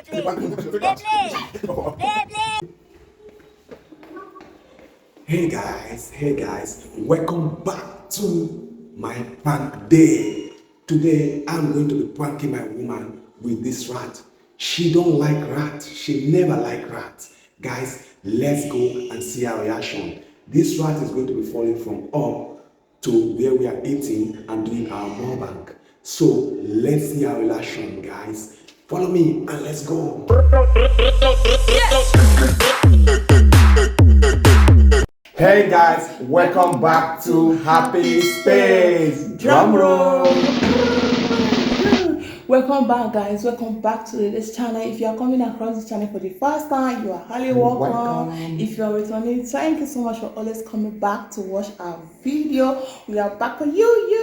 Hey guys, welcome back to my prank day. Today I'm going to be pranking my woman with this rat. She don't like rat, she never like rat. Guys, let's go and see her reaction. This rat is going to be falling from up to where we are eating and doing our mukbang. So let's see our reaction, guys. Follow me and let's go. Hey guys, welcome back to Happy Space. Drum roll. Welcome back, guys. Welcome back to this channel. If you are coming across this channel for the first time, you are highly welcome. If you are returning, thank you so much for always coming back to watch our video. We are back for you.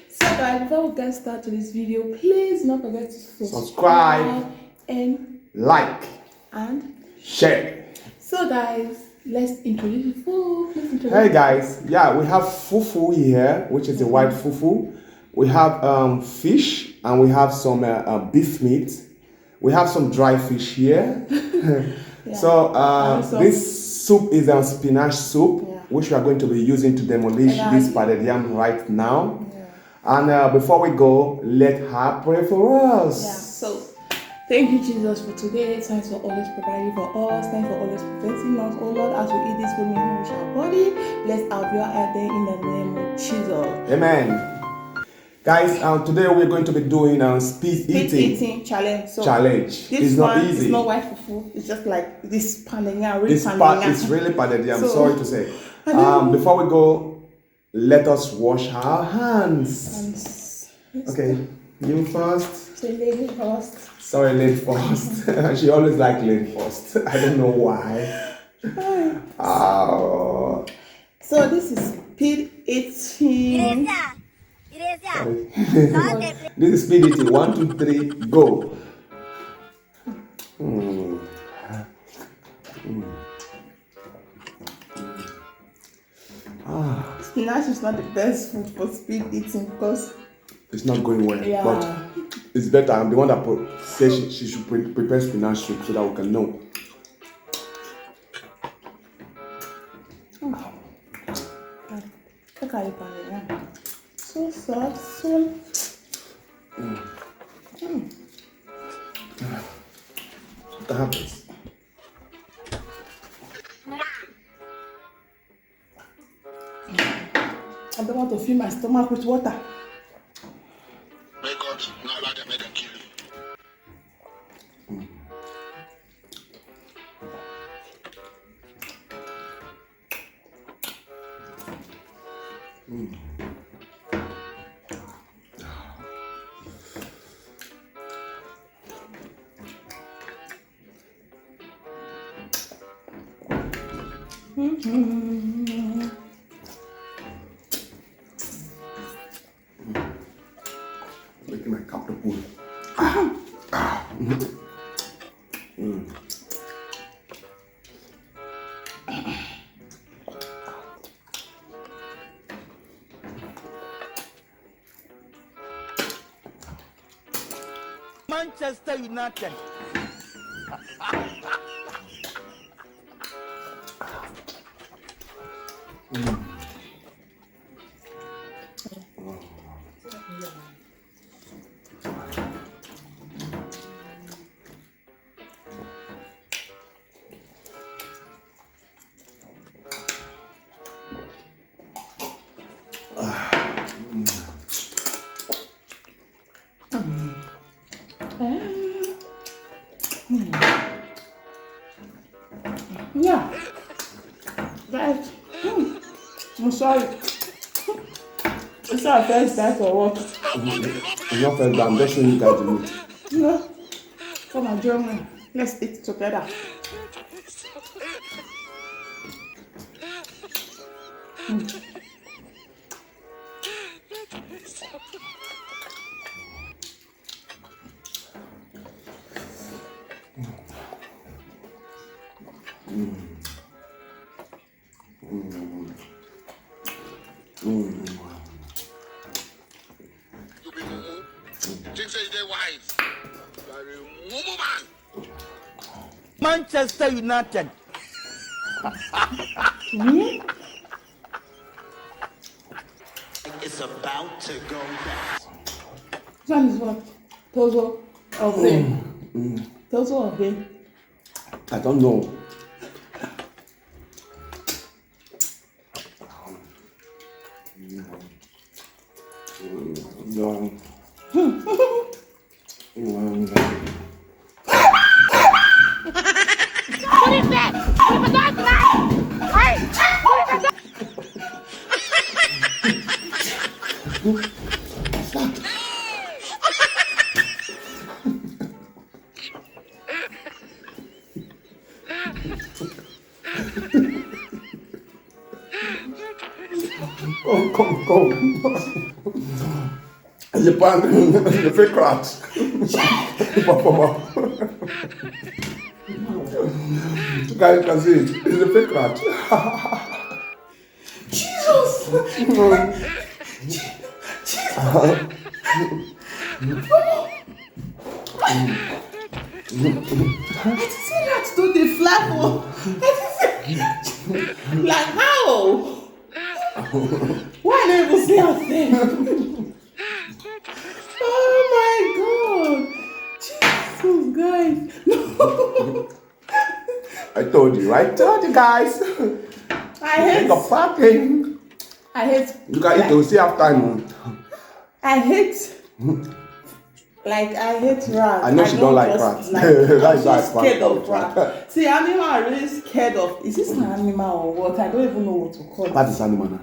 So guys, before we get started to this video, please don't forget to subscribe and like and share. So guys, let's introduce the food. Hey guys, yeah, we have fufu here, which is the white fufu. We have fish and we have some beef meat. We have some dry fish here. Yeah. So this soup is a spinach soup, which we are going to be using to demolish this pounded yam right now. And before we go, let her pray for us. Yeah. So thank you, Jesus, for today. Thanks for always providing for us. Thanks for always protecting us. Oh Lord, as we eat this food, may you nourish our body. Bless our viewer out there in the name of Jesus. Amen. Guys, today we're going to be doing speed eating challenge. So challenge. This it's not easy. It's not white fufu. It's just like this pandemia. It's really pandemia. I'm sorry to say. Before we go, let us wash our hands. Okay, you first. So lady first. Sorry, lady first. She always like lady first. I don't know why. So this is speed eating. This is speed eating. 1, 2, 3, go. Spinach is not the best food for speed eating because it's not going well. Yeah. But it's better. I'm the one that said she should prepare spinach soup so that we can know. Look at it, yeah. So soft, so. What happens? I don't want to fill my stomach with water. May God not allow them to kill you. Making my cup to pull. Manchester United. Yeah. Guys, I'm sorry. It's our first time for what? It's not first, but I'm just showing you guys the meat. No. Come on, join me. Let's eat together. You be think say they wise. Manchester United. It's about to go down. This one is what? Tozo of the. Tozo of the. I don't know. No. What is that? What is that? Hey! What is that? Come. It's a pan, it's a fake rat. You guys can see it. It's a fake rat. Jesus! I see that to the flag. Like how? Why never see a thing? Oh my God! Jesus, guys! No. I told you, right? Told you guys. I hate. Think of packing. I hate. You can eat, you see half time. I hate. Like I hate rats. I know she don't like rats. That's why I'm so scared of rats. See, animal are really scared of. Is this an animal or what? I don't even know what to call it. That is animal now.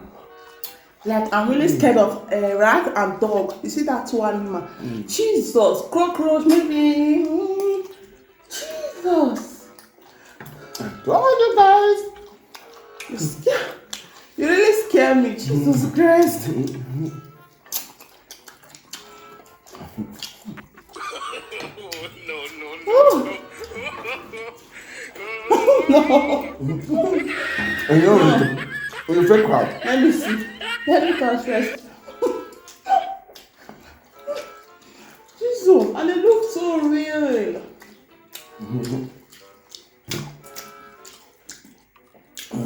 Like I'm really scared of rat and dog. You see that two animal? Jesus, cockroach maybe. Jesus. I told you guys. You scare. You really scare me. Jesus Christ. No. And you know, it's a fake rat. Let me see. Let me touch first. Jesus, and it looks so real.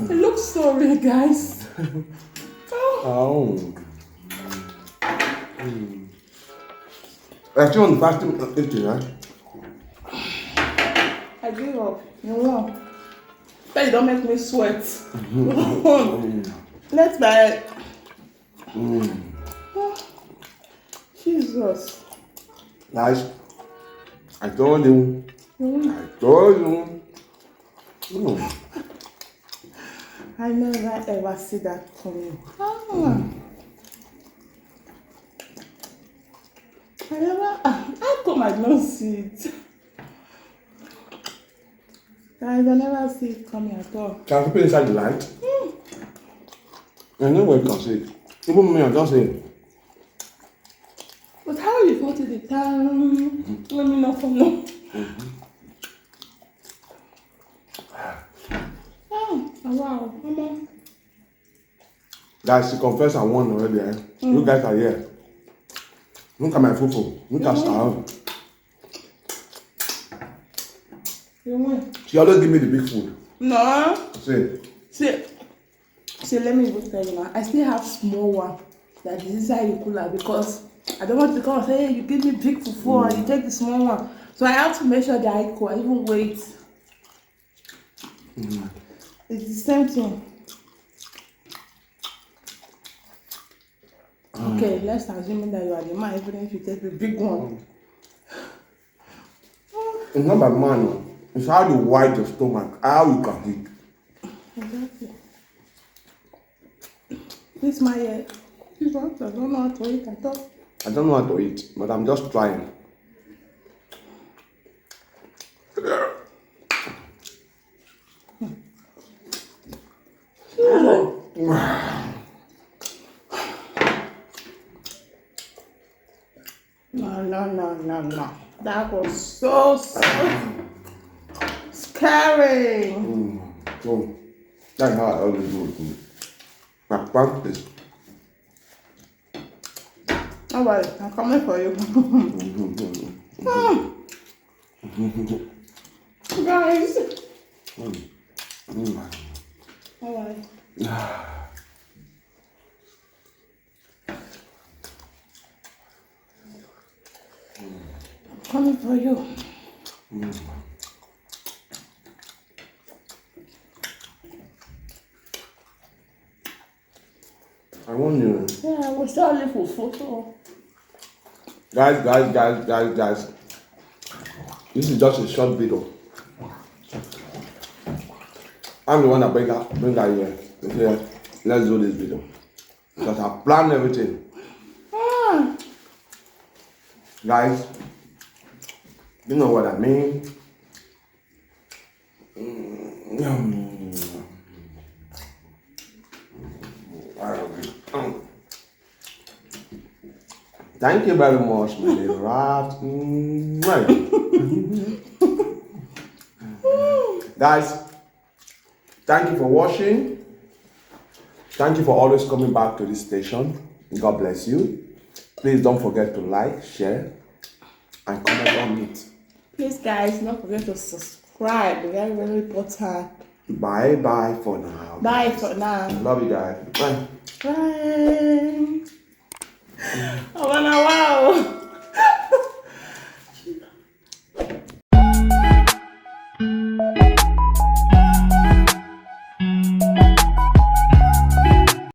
It looks so real, guys. Oh. Actually, on the fasting, eating, right? I give up. You know. But you don't make me sweat. Let's buy. Jesus. Guys, I told you. I told you. I never ever see that coming. How come I don't see it? I don't never see it coming at all. Can I put it inside the light? I know where you can see it. Even me, I don't see it. But how you got to the time? Let me know for now. Oh, wow. Mama. Guys, to confess, I won already. Eh? You guys are here. Look at my fufu. Look at Sahara. You win. She always give me the big food. No. See, let me even tell you now. I still have small one that is inside the cooler because I don't want to come and say, hey, you give me big fufu and you take the small one. So I have to make sure they are equal. I even wait. It's the same thing. Okay, let's assume that you are the man, even if you take the big one. it's not by man. No. It's how you wide your stomach, how you can eat. Exactly. This is my this one, I don't know how to eat at all. I don't know how to eat, but I'm just trying. No. That was so scary. So, that's how I always do it. I practice. Alright, I'm coming for you. Guys. Alright. Coming for you. I want you. Yeah, we're still live for photo. Guys. This is just a short video. I'm the one that bring her here. Okay, let's do this video. Because I planned everything. Guys, you know what I mean? Thank you very much, my little rat. Guys, thank you for watching. Thank you for always coming back to this station. God bless you. Please don't forget to like, share, and comment on it. Please, guys, don't forget to subscribe. Very, very important. Bye for now. Bye for now. Love you guys. Bye. Bye.